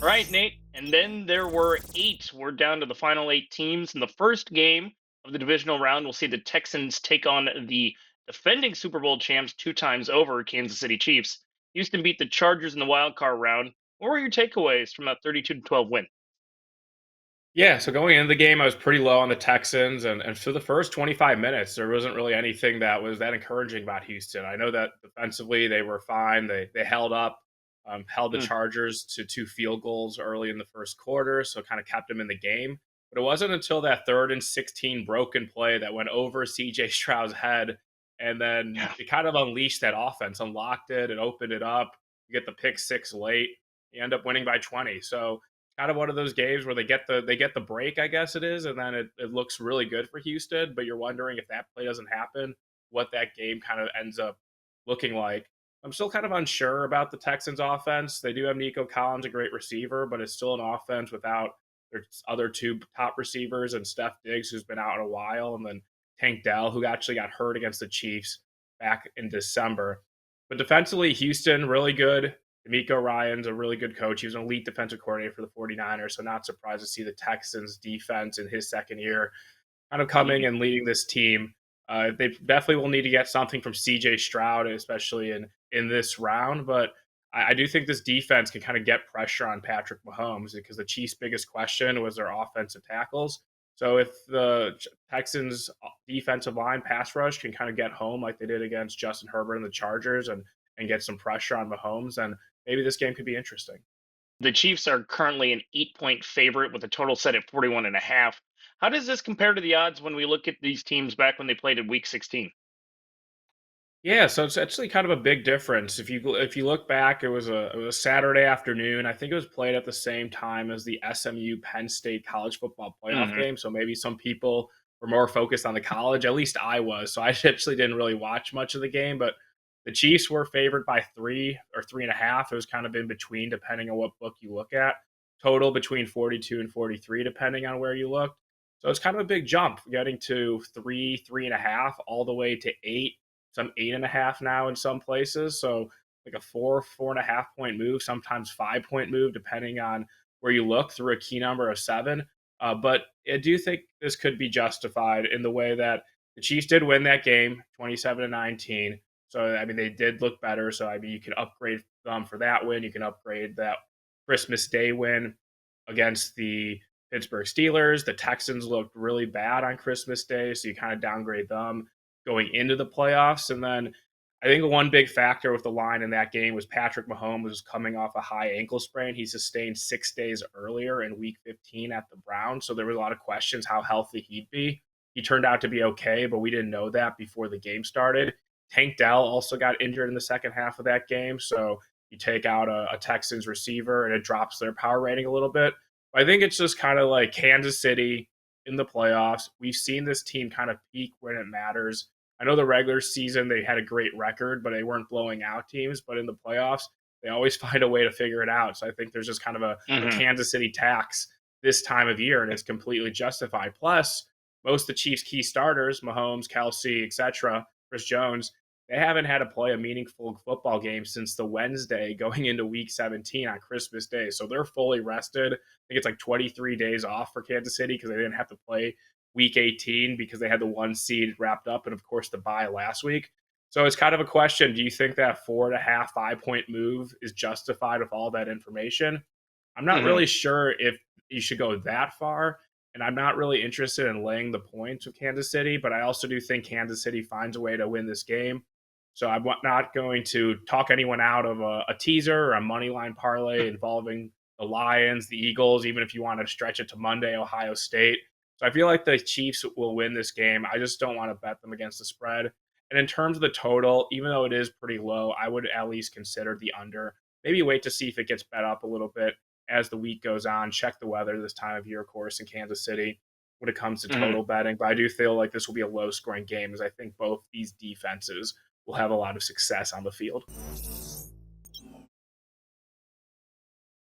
All right, Nate. And then there were eight. We're down to the final eight teams. In the first game of the divisional round, we'll see the Texans take on the defending Super Bowl champs two times over, Kansas City Chiefs. Houston beat the Chargers in the wild card round. What were your takeaways from that 32-12 win? Yeah, so going into the game, I was pretty low on the Texans, and for the first 25 minutes, there wasn't really anything that was that encouraging about Houston. I know that defensively they were fine; they held up, held the Hmm. Chargers to two field goals early in the first quarter, so kind of kept them in the game. But it wasn't until that 3rd and 16 broken play that went over C.J. Stroud's head, and then Yeah. it kind of unleashed that offense, unlocked it, and opened it up. You get the pick six late, you end up winning by 20. So kind of one of those games where they get the break, I guess it is, and then it looks really good for Houston. But you're wondering if that play doesn't happen, what that game kind of ends up looking like. I'm still kind of unsure about the Texans offense. They do have Nico Collins, a great receiver, but it's still an offense without their other two top receivers and Steph Diggs, who's been out in a while, and then Tank Dell, who actually got hurt against the Chiefs back in December. But defensively, Houston, really good. D'Amico Ryan's a really good coach. He was an elite defensive coordinator for the 49ers, so not surprised to see the Texans defense in his second year kind of coming Mhm. and leading this team. They definitely will need to get something from CJ Stroud, especially in this round. But I do think this defense can kind of get pressure on Patrick Mahomes because the Chiefs' biggest question was their offensive tackles. So if the Texans' defensive line pass rush can kind of get home like they did against Justin Herbert and the Chargers and get some pressure on Mahomes, then maybe this game could be interesting. The Chiefs are currently an 8-point favorite with a total set at 41.5. How does this compare to the odds when we look at these teams back when they played in week 16? Yeah, so it's actually kind of a big difference. If you look back, it was a Saturday afternoon. I think it was played at the same time as the SMU Penn State college football playoff Hmm. game. So maybe some people were more focused on the college. At least I was. So I actually didn't really watch much of the game, but the Chiefs were favored by 3 or 3.5. It was kind of in between, depending on what book you look at. Total between 42 and 43, depending on where you look. So it's kind of a big jump, getting to 3.5, all the way to 8, some 8.5 now in some places. So like a 4.5 point move, sometimes 5 point move, depending on where you look through a key number of seven. But I do think this could be justified in the way that the Chiefs did win that game, 27-19. So I mean, they did look better. So I mean, you can upgrade them for that win. You can upgrade that Christmas Day win against the Pittsburgh Steelers. The Texans looked really bad on Christmas Day, so you kind of downgrade them going into the playoffs. And then I think one big factor with the line in that game was Patrick Mahomes was coming off a high ankle sprain. He sustained 6 days earlier in week 15 at the Browns. So there was a lot of questions how healthy he'd be. He turned out to be okay, but we didn't know that before the game started. Tank Dell also got injured in the second half of that game. So you take out a Texans receiver and it drops their power rating a little bit. I think it's just kind of like Kansas City in the playoffs. We've seen this team kind of peak when it matters. I know the regular season they had a great record, but they weren't blowing out teams. But in the playoffs, they always find a way to figure it out. So I think there's just kind of a Hmm. Kansas City tax this time of year, and it's completely justified. Plus, most of the Chiefs' key starters, Mahomes, Kelsey, etc., Chris Jones, they haven't had to play a meaningful football game since the Wednesday going into week 17 on Christmas Day. So they're fully rested. I think it's like 23 days off for Kansas City because they didn't have to play week 18 because they had the one seed wrapped up and, of course, the bye last week. So it's kind of a question. Do you think that 4.5, 5 point move is justified with all that information? I'm not Hmm. really sure if you should go that far. And I'm not really interested in laying the points with Kansas City, but I also do think Kansas City finds a way to win this game. So I'm not going to talk anyone out of a teaser or a money line parlay involving the Lions, the Eagles, even if you want to stretch it to Monday, Ohio State. So I feel like the Chiefs will win this game. I just don't want to bet them against the spread. And in terms of the total, even though it is pretty low, I would at least consider the under. Maybe wait to see if it gets bet up a little bit as the week goes on. Check the weather this time of year, of course, in Kansas City when it comes to Hmm. total betting. But I do feel like this will be a low scoring game as I think both these defenses will have a lot of success on the field.